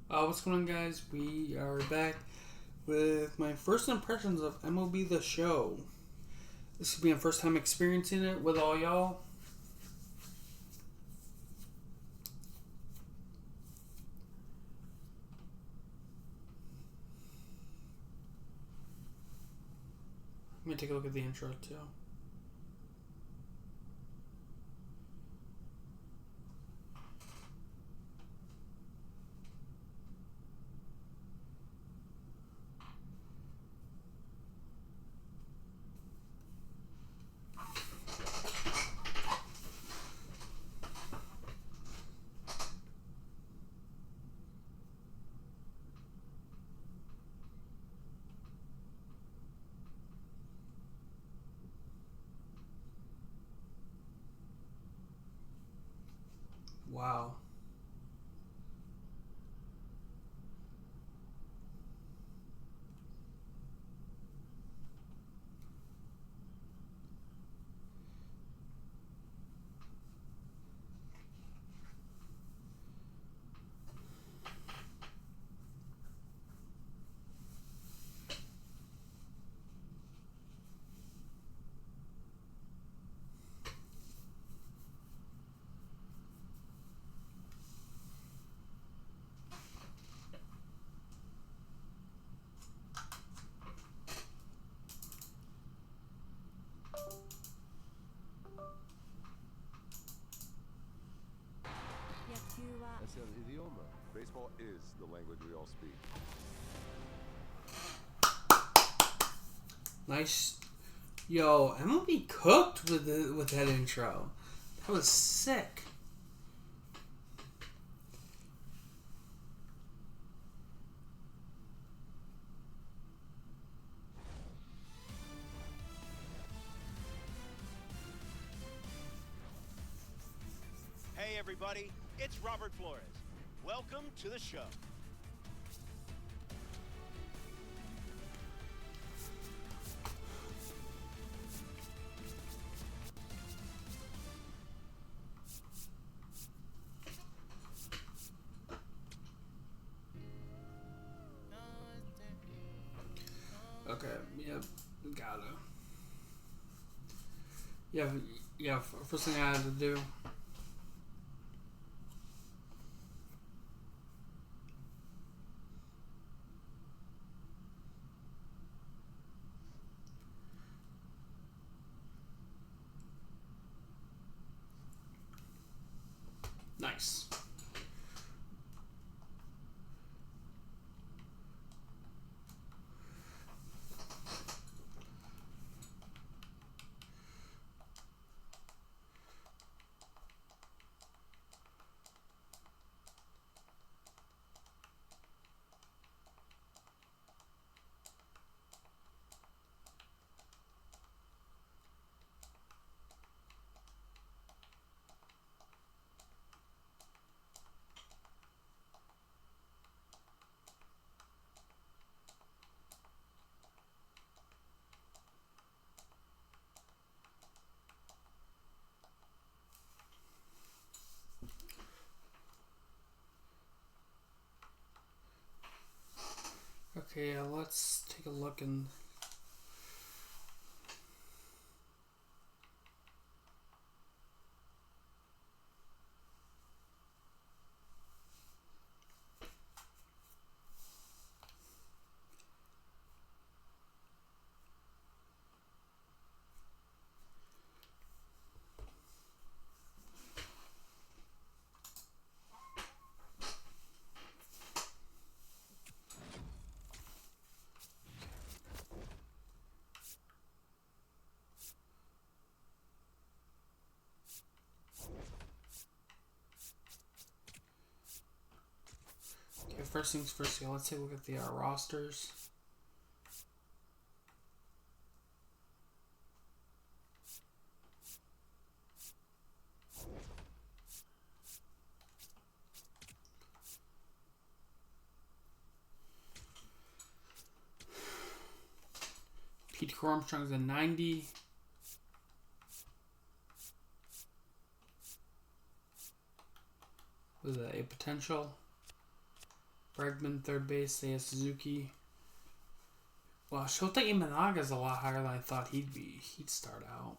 What's going on, guys? We are back with my first impressions of MLB The Show. This will be my first time experiencing it with all y'all. Let me take a look at the intro, too. Wow. Es el idioma. Baseball is the language we all speak. Nice. Yo, MLB cooked with that intro. That was sick. Hey everybody, it's Robert Flores. Welcome to the show. Okay, yep, gotta. Yeah, first thing I had to do. Nice. Okay, let's take a look and. Okay, first things first, let's take a look at the rosters. Pete Armstrong's a 90. With a potential. Bregman, third base, Seiya Suzuki. Well, Shota Imanaga's a lot higher than I thought he'd be. He'd start out.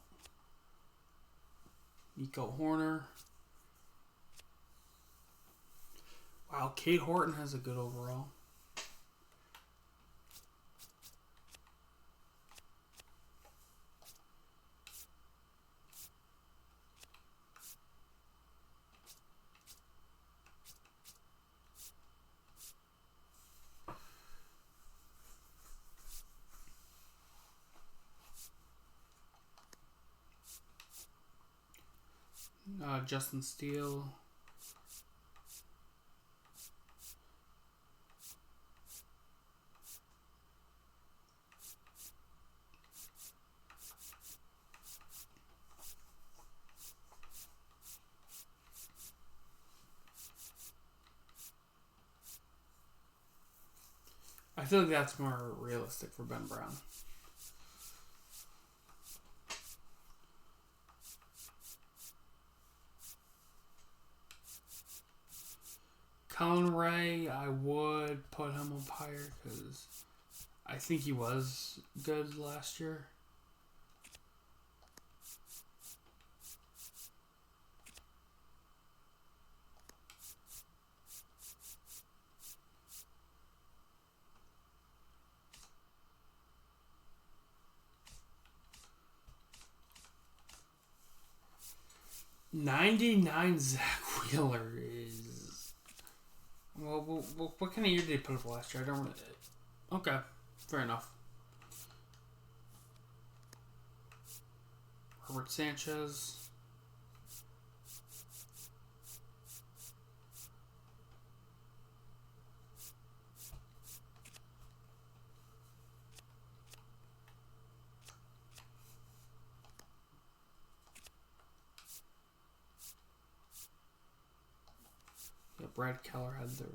Nico Horner. Wow, Kate Horton has a good overall. Justin Steele. I feel like that's more realistic for Ben Brown. Colin Ray, I would put him up higher because I think he was good last year. $99 Zach Wheeler is... Well, what kind of year did he put up last year? I don't really... Okay, fair enough. Robert Sanchez. Yeah, Brad Keller had the...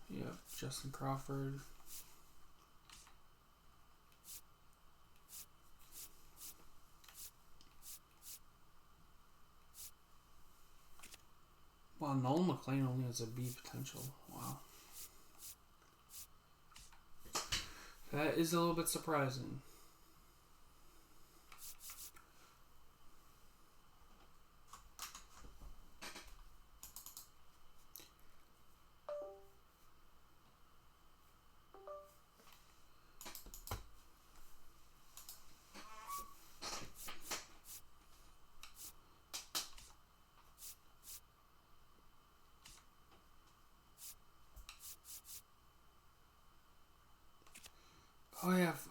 Yep, Justin Crawford. Wow, Nolan McLean only has a B potential. Wow. That is a little bit surprising.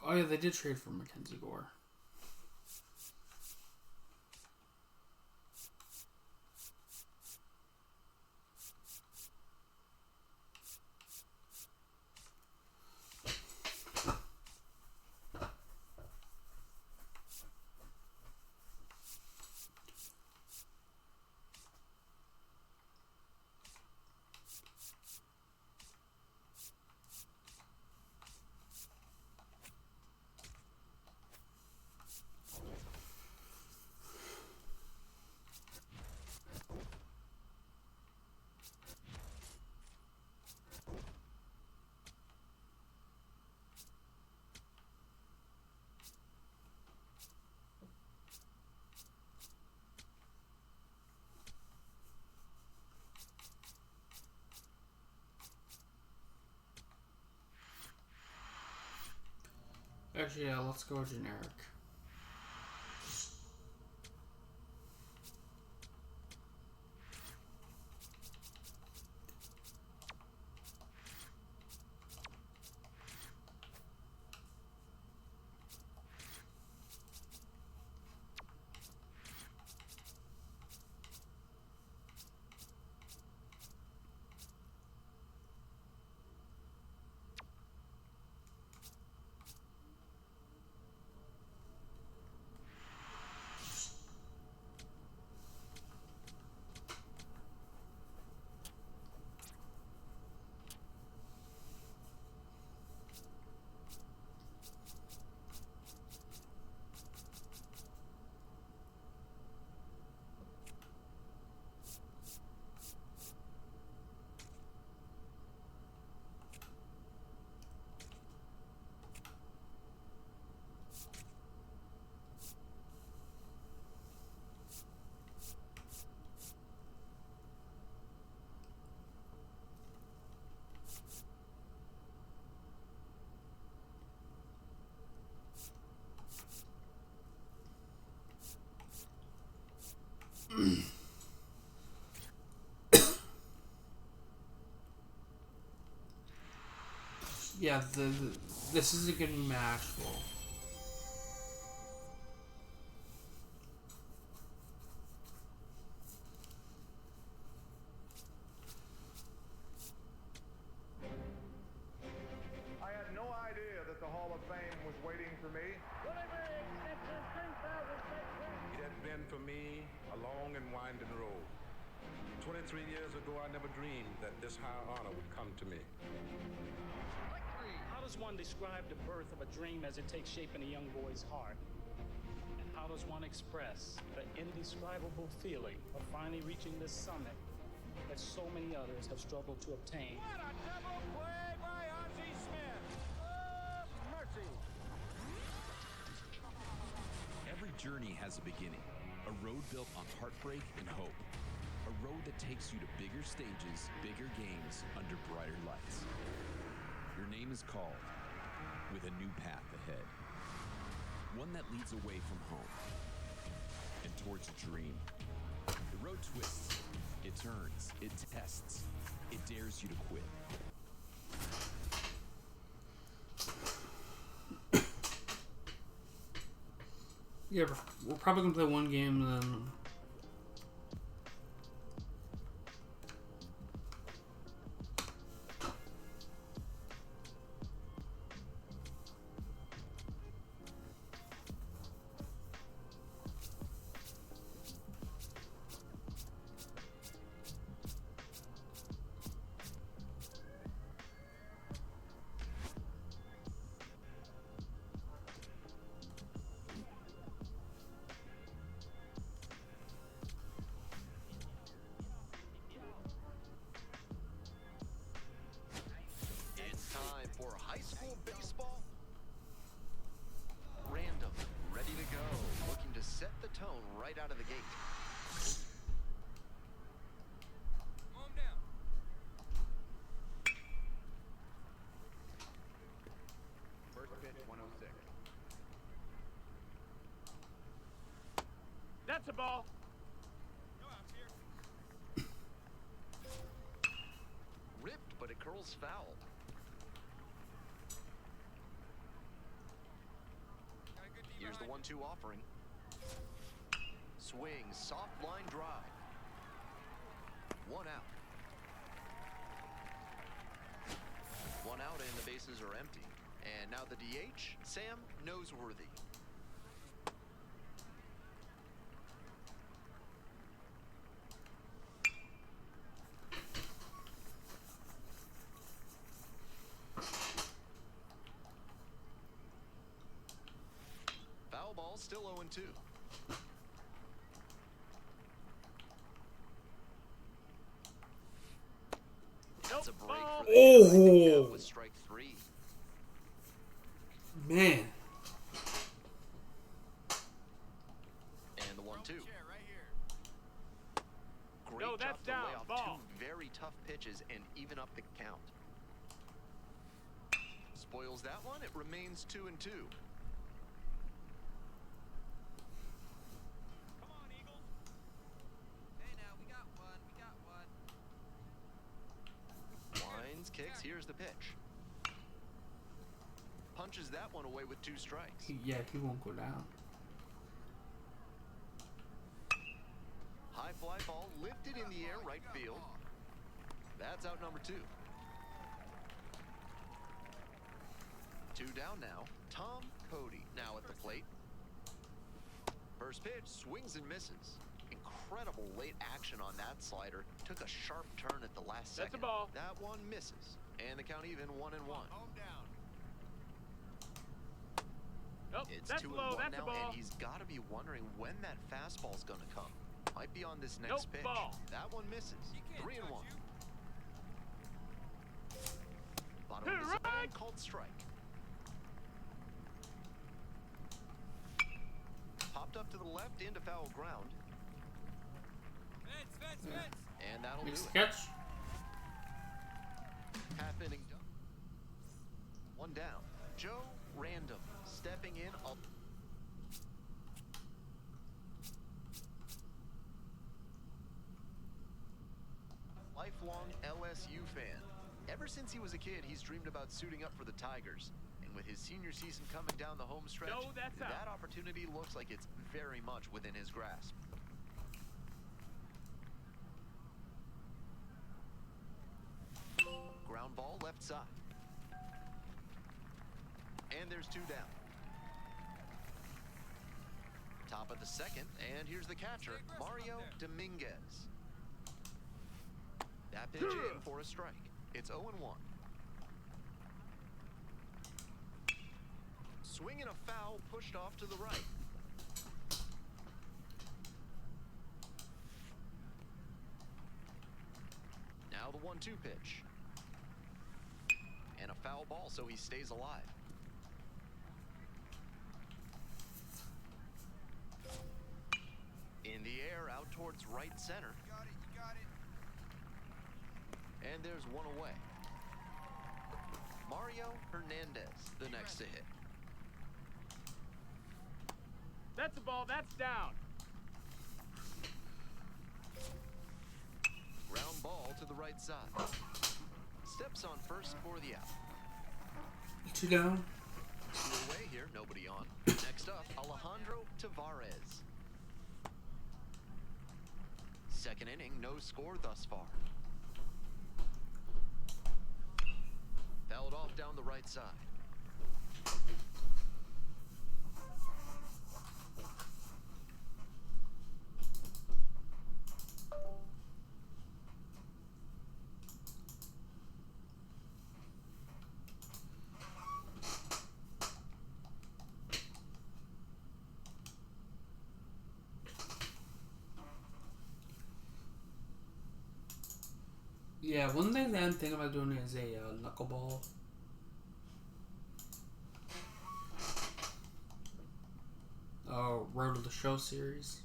Oh yeah, they did trade for Mackenzie Gore. Actually, yeah, let's go generic. Yeah, this isn't gonna be my actual. I had no idea that the Hall of Fame was waiting for me. It had been for me a long and winding road. 23 years ago, I never dreamed that this high honor would come to me. How does one describe the birth of a dream as it takes shape in a young boy's heart? And how does one express the indescribable feeling of finally reaching this summit that so many others have struggled to obtain? What a double play by Ozzie Smith! Oh, mercy! Every journey has a beginning, a road built on heartbreak and hope. A road that takes you to bigger stages, bigger games, under brighter lights. Your name is called, with a new path ahead. One that leads away from home, and towards a dream. The road twists, it turns, it tests, it dares you to quit. Yeah, we're probably gonna play one game and then. It's time for high school baseball. Random, ready to go, looking to set the tone right out of the gate. First pitch, 106. That's a ball. Ripped, but it curls foul. Here's the 1-2 offering. Swing, soft line drive. One out. One out and the bases are empty. And now the DH, Sam Noseworthy. Foul ball, still 0-2. That's a break for the Oh. hitter. Out with strike 3. Man. And the 1-2. Great No, job that's to lay down. off Ball. 2 very tough pitches and even up the count. Spoils that one. It remains 2-2. Come on, Eagles. Hey, now we got one. Winds, kicks. Here's the pitch. Punches that one away with 2 strikes. Yeah, he won't go down. High fly ball lifted in the air, right field. That's out number 2. 2 down now. Tom Cody now at the plate. First pitch, swings and misses. Incredible late action on that slider. Took a sharp turn at the last second. That's a ball. That one misses. And the count even 1-1. Home down. Nope, It's that's 2-1 low. That's a now, ball. and he's got to be wondering when that fastball's going to come. Might be on this next Nope, pitch. ball. That one misses. 3-1. Bottom Hit of the it zone, right. called strike. Popped up to the left into foul ground. And that'll do Next it. catch. Half inning done. One down. Joe Random stepping in. lifelong LSU fan. Ever since he was a kid, he's dreamed about suiting up for the Tigers. And with his senior season coming down the home stretch, No, that's out. that opportunity looks like it's very much within his grasp. Ground ball left side. And there's 2 down. Top of the second, and here's the catcher, Mario Dominguez. That pitch in for a strike. It's 0-1. Swing and a foul pushed off to the right. Now the 1-2 pitch. And a foul ball, so he stays alive. In the air, out towards right center. You got it. And there's 1 away. Mario Hernandez, the next to hit. That's a ball. That's down. Ground ball to the right side. Steps on first for the out. 2 down. 2 away here, nobody on. Next up, Alejandro Tavares. Second inning, no score thus far. Fouled off down the right side. Yeah, one thing that I'm thinking about doing is a knuckleball. Road to the Show series.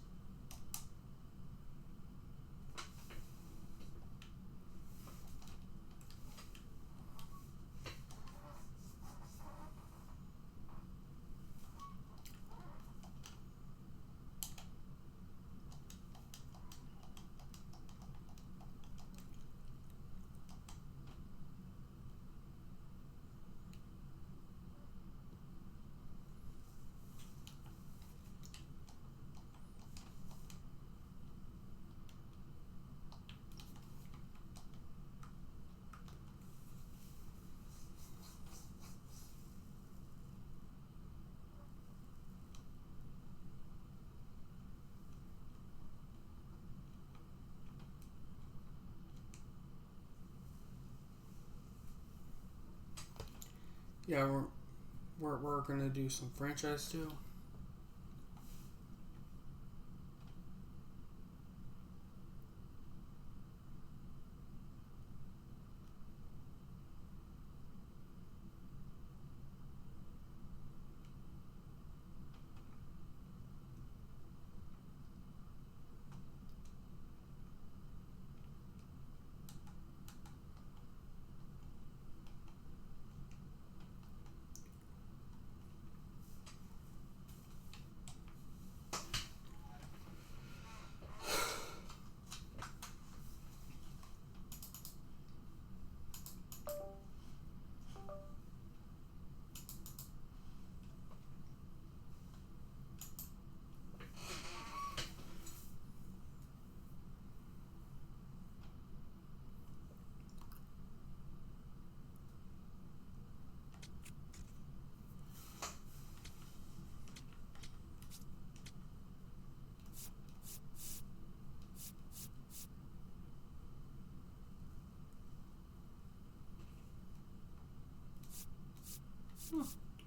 Yeah, we're gonna do some franchise too.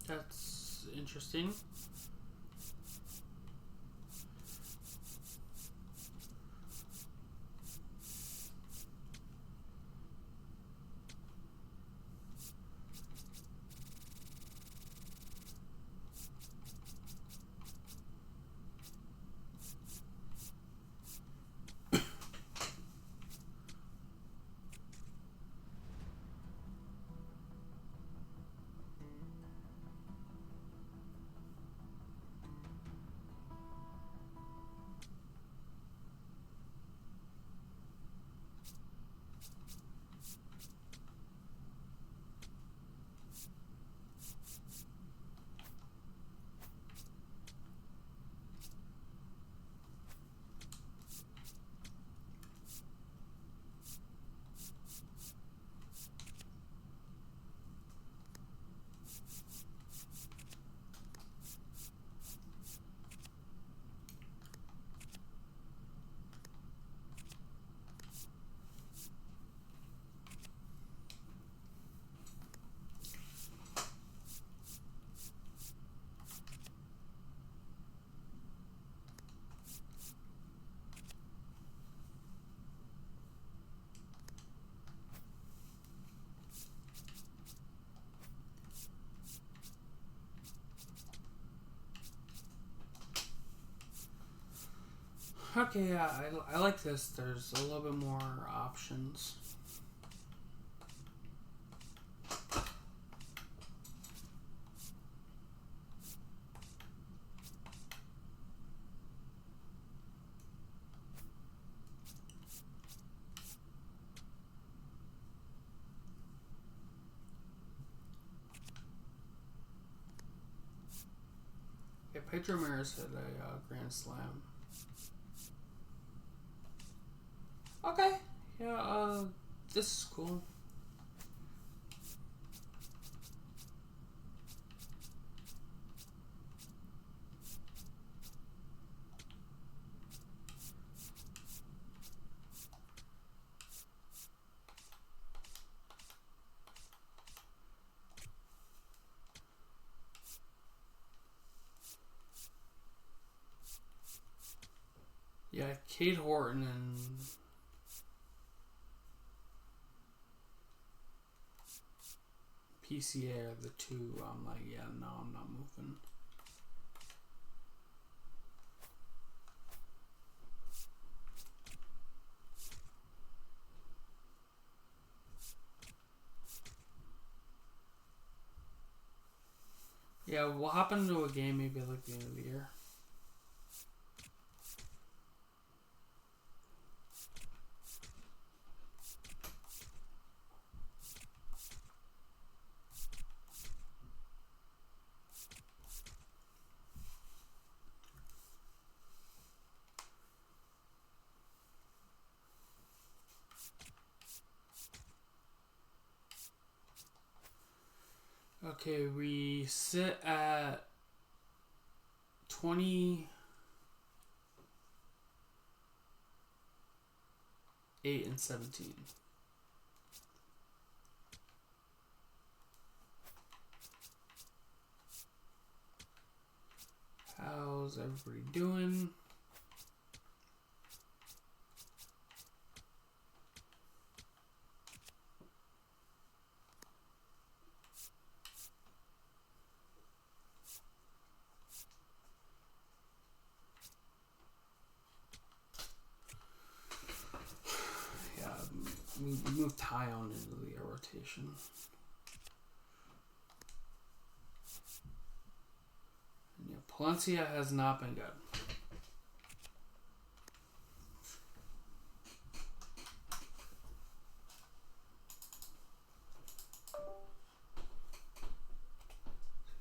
That's interesting. Okay, yeah, I like this. There's a little bit more options. Yeah, Pedro Ramirez hit a grand slam. Okay, yeah, this is cool. Yeah, Kate Horton and PCA are the two. I'm like, yeah, no, I'm not moving. Yeah, we'll hop into a game maybe like the end of the year. Okay, we sit at 28 and 17. How's everybody doing? Yeah, we moved Tyon into the rotation. And yeah, Palencia has not been good.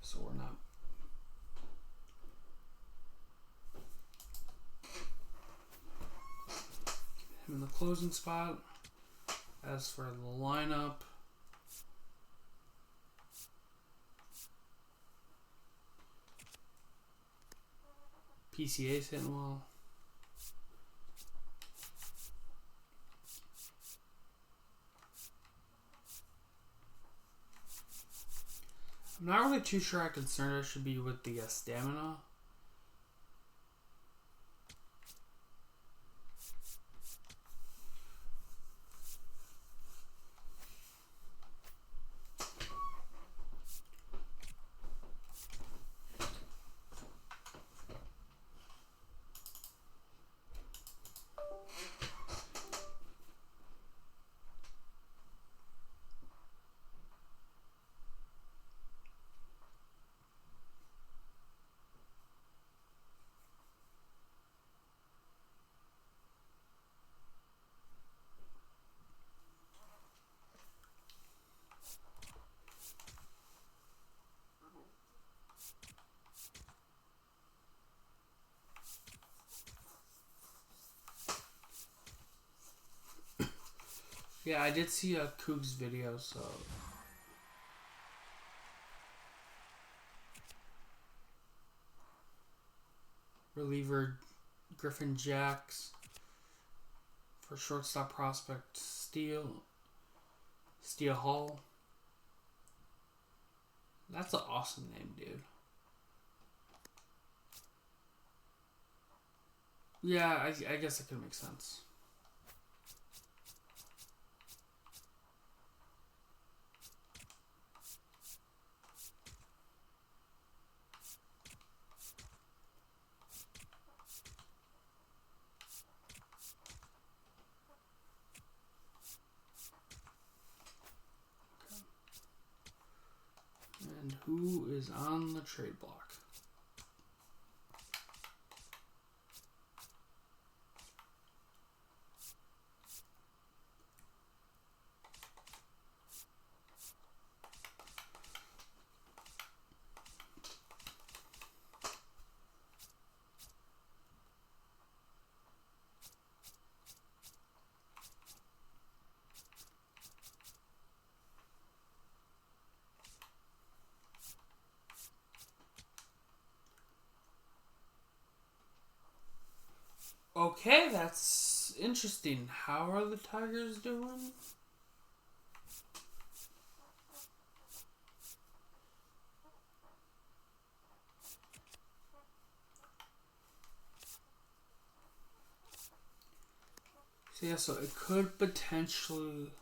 So we're not. Him in the closing spot. As for the lineup, PCA's hitting well. I'm not really too sure how concerned I should be with the stamina. Yeah, I did see a Cougs video, so reliever Griffin Jacks for shortstop prospect Steele Hall. That's an awesome name, dude. Yeah, I guess it could make sense. who is on the trade block? Okay, that's interesting. How are the Tigers doing? So yeah, so it could potentially...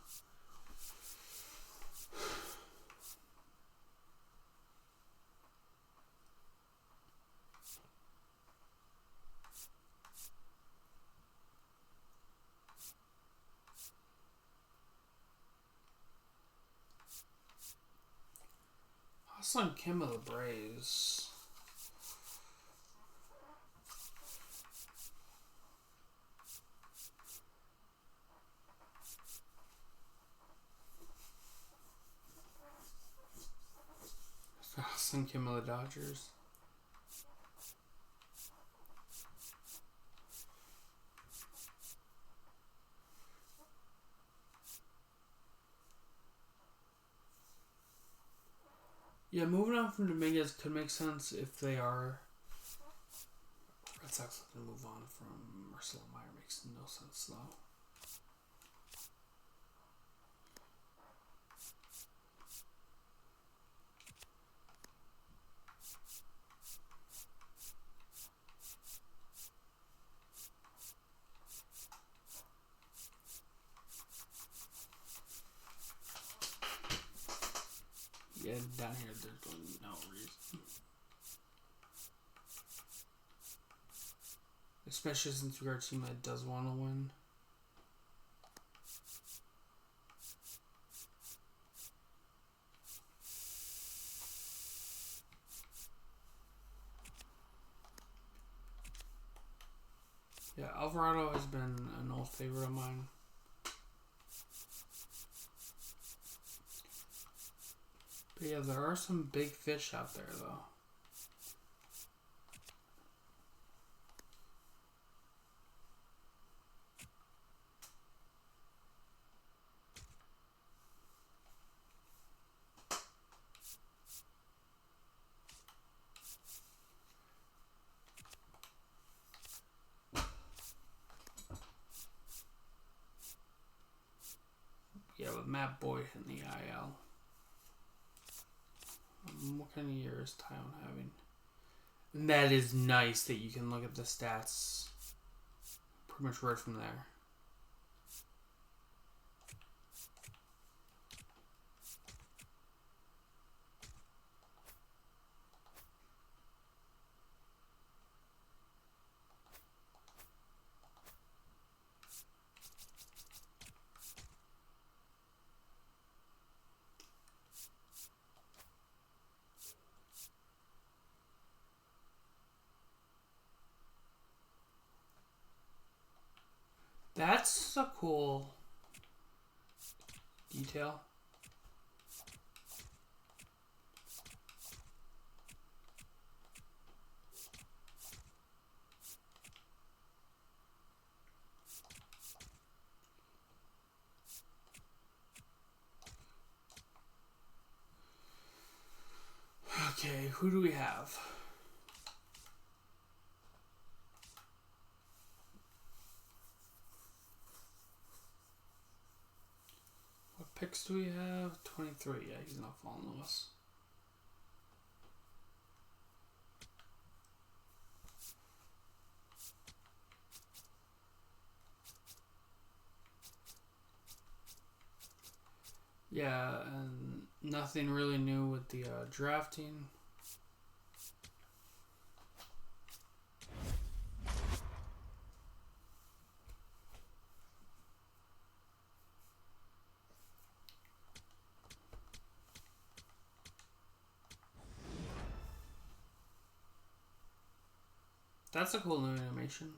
Hassan Kim of the Braves. Hassan Kim of the Dodgers. Yeah, moving on from Dominguez could make sense if they are... Red Sox looking to move on from Marcelo Meyer makes no sense, though. Yeah, down here there's really no reason. Especially since we are a team that does want to win. Yeah, Alvarado has been an old favorite of mine. But yeah, there are some big fish out there, though. Yeah, with Matt Boyd in the IL. What kind of year is Tyon having? And that is nice that you can look at the stats pretty much right from there. That's a cool detail. Okay, who do we have? What picks do we have? 23. Yeah, he's not following us. Yeah, and nothing really new with the drafting. That's a cool new animation.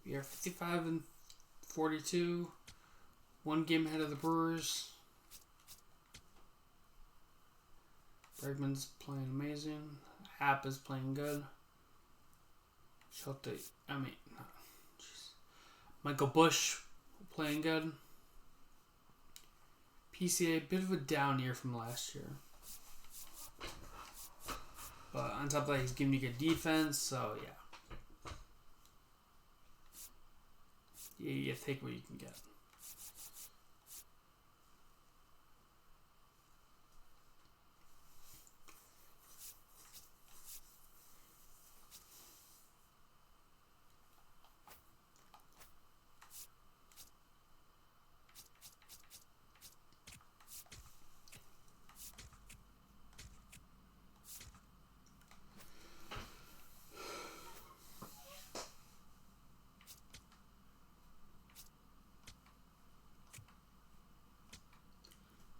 We are 55 and 42. One game ahead of the Brewers. Bregman's playing amazing. Happ is playing good. Michael Bush playing good. PCA, bit of a down year from last year. But on top of that, he's giving you good defense, so yeah. You take what you can get.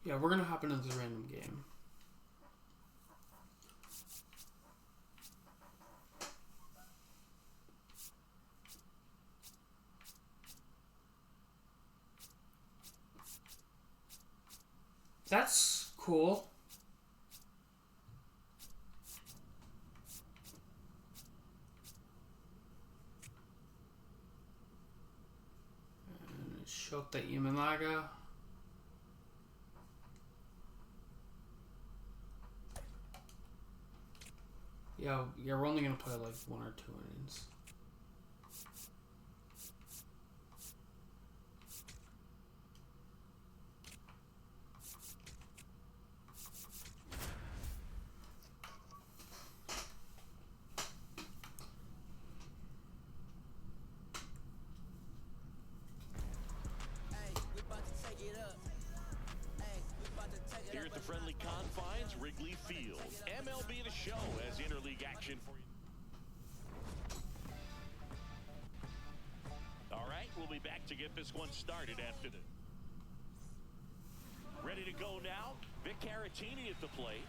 Yeah, we're going to hop into this random game. That's cool. And Shota Imanaga. Yeah, we're only going to play like 1 or 2 innings. Here at the friendly confines, Wrigley Field. MLB The Show has interleague action for you. All right, we'll be back to get this one started after this. Ready to go now. Vic Caratini at the plate.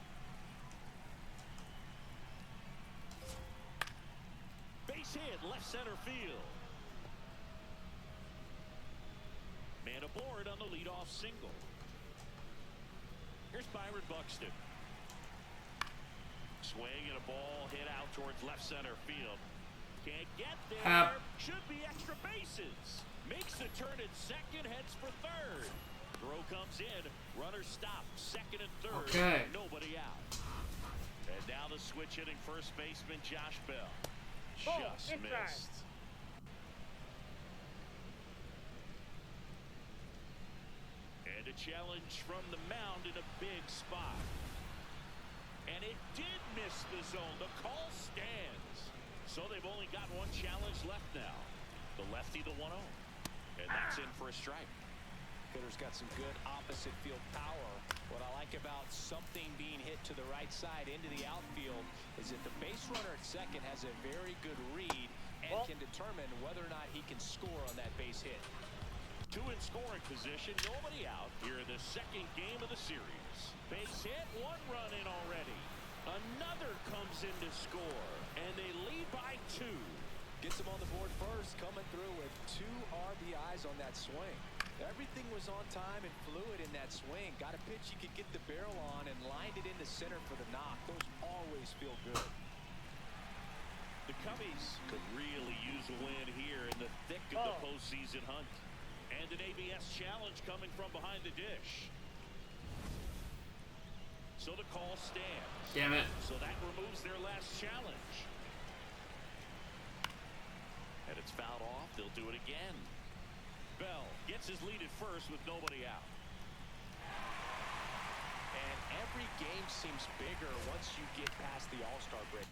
Base hit, left center field. Man aboard on the leadoff single. Here's Byron Buxton. Swing and a ball hit out towards left center field. Can't get there. Should be extra bases. Makes the turn at second, heads for third. Throw comes in. Runner stop. Second and third. Okay. Nobody out. And now the switch hitting first baseman Josh Bell. Just missed. And a challenge from the mound in a big spot. And it did miss the zone. The call stands. So they've only got one challenge left now. The lefty, the 1-0. And that's in for a strike. Hitter's got some good opposite field power. What I like about something being hit to the right side into the outfield is that the base runner at second has a very good read and can determine whether or not he can score on that base hit. 2 in scoring position, nobody out here in the second game of the series. Base hit, 1 run in already. Another comes in to score, and they lead by 2. Gets him on the board first, coming through with 2 RBIs on that swing. Everything was on time and fluid in that swing. Got a pitch you could get the barrel on and lined it into center for the knock. Those always feel good. The Cubbies could really use a win here in the thick of the postseason hunt. And an ABS challenge coming from behind the dish. So the call stands. Damn it. So that removes their last challenge. And it's fouled off. They'll do it again. Bell gets his lead at first with nobody out. And every game seems bigger once you get past the All-Star break.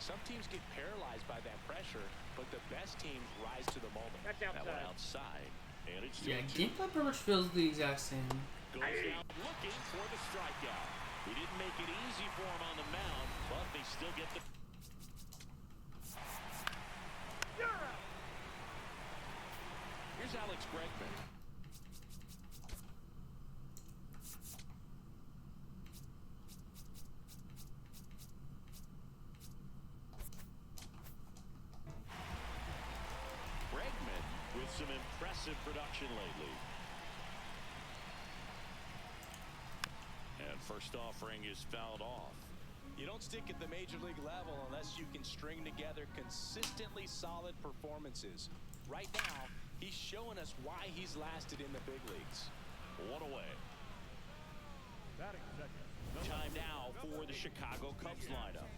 Some teams get paralyzed by that pressure, but the best teams rise to the moment. That's That one outside. outside. And it's Yeah, 2-2. gameplay pretty much feels the exact same. Goes down looking for the strikeout. He didn't make it easy for him on the mound, but they still get the... Here's Alex Bregman. Bregman with some impressive production lately. And first offering is fouled off. You don't stick at the major league level unless you can string together consistently solid performances. Right now, he's showing us why he's lasted in the big leagues. One away. Time now for the Chicago Cubs lineup.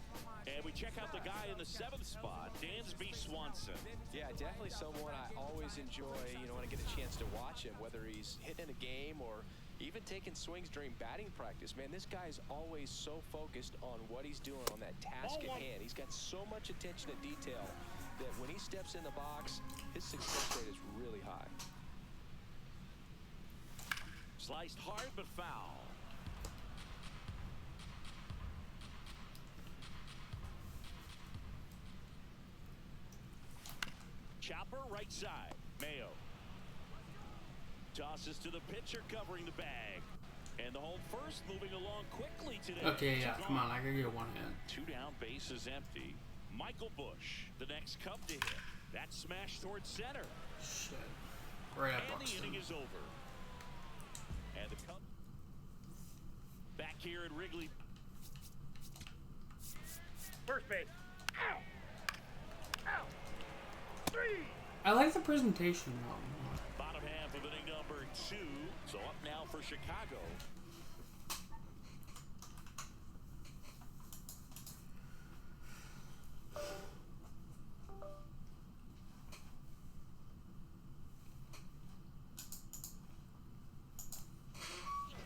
And we check out the guy in the 7th spot, Dansby Swanson. Yeah, definitely someone I always enjoy, when I get a chance to watch him, whether he's hitting a game or even taking swings during batting practice. Man, this guy is always so focused on what he's doing on that task at hand. He's got so much attention to detail that when he steps in the box, his success rate is really high. Sliced hard but foul. Chopper right side. Mayo tosses to the pitcher covering the bag. And the home first moving along quickly today. Okay, yeah, come on, I gotta get one hand. 2 down, base is empty. Michael Bush, the next Cub to hit. That smash towards center. Shit. Right at And the Buxton. inning is over. And the Cubs back here at Wrigley. First base. Ow! Ow! 3! I like the presentation though. Bottom half of inning number 2. So up now for Chicago.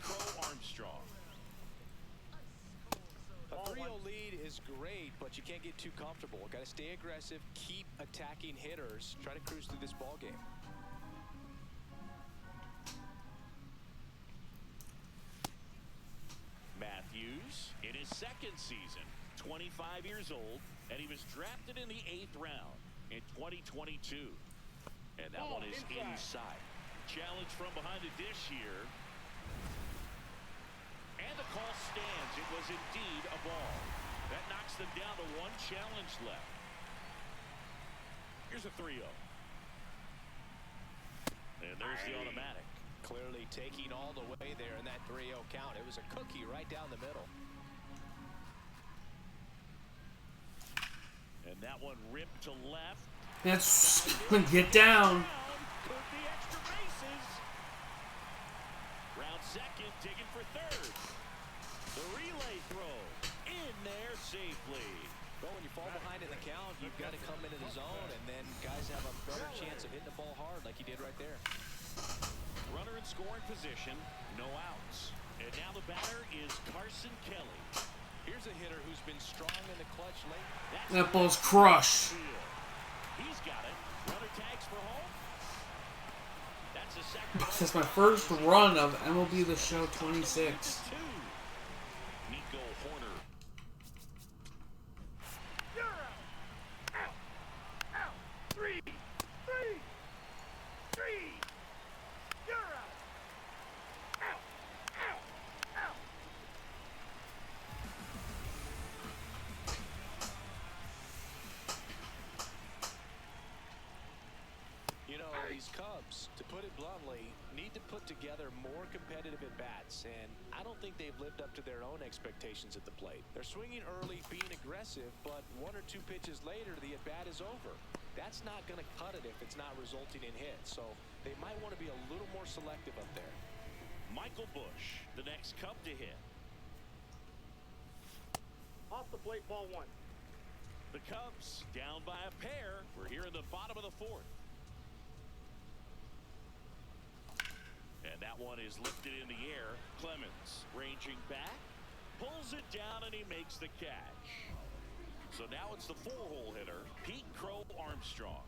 Crow Armstrong. A 3-0 lead is great, but you can't get too comfortable. Got to stay aggressive, keep attacking hitters, try to cruise through this ball game. Matthews in his 2nd season, 25 years old, and he was drafted in the 8th round in 2022. And that one is inside. Challenge from behind the dish here. And the call stands. It was indeed a ball. That knocks them down to 1 challenge left. Here's a 3-0. And there's the automatic. Clearly taking all the way there in that 3-0 count. It was a cookie right down the middle. And that one ripped to left. That's get down. Could be extra bases. Round 2nd, digging for 3rd. The relay throw in there safely. Well, when you fall behind in the count, you've got to come into the zone, and then guys have a better chance of hitting the ball hard like he did right there. Runner in scoring position, no outs. And now the batter is Carson Kelly. Here's a hitter who's been strong in the clutch late. That ball's crushed. He's got it. Runner tags for home. That's a second. That's my first run of MLB The Show 26. Nico Horner. You're out! Out! Out! 3! 3! 3! You're out! Out! Out! Out! These Cubs, to put it bluntly, need to put together more competitive at-bats, and I don't think they've lived up to their own expectations at the plate. They're swinging early, being aggressive, but 1 or 2 pitches later, the at-bat is over. That's not going to cut it if it's not resulting in hits, so they might want to be a little more selective up there. Michael Bush, the next Cub to hit. Off the plate, ball 1. The Cubs down by a pair. We're here in the bottom of the 4th. And that one is lifted in the air. Clemens ranging back, pulls it down, and he makes the catch. So now it's the 4-hole hitter, Pete Crow Armstrong.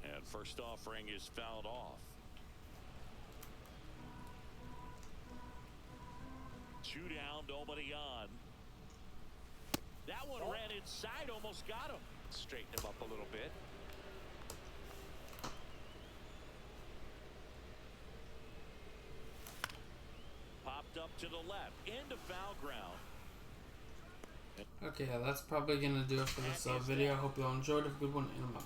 And first offering is fouled off. 2 down, nobody on. That one ran inside, almost got him. Straighten him up a little bit. Popped up to the left, into foul ground. Okay, yeah, that's probably gonna do it for this video. I hope you all enjoyed. Have a good one, and bye.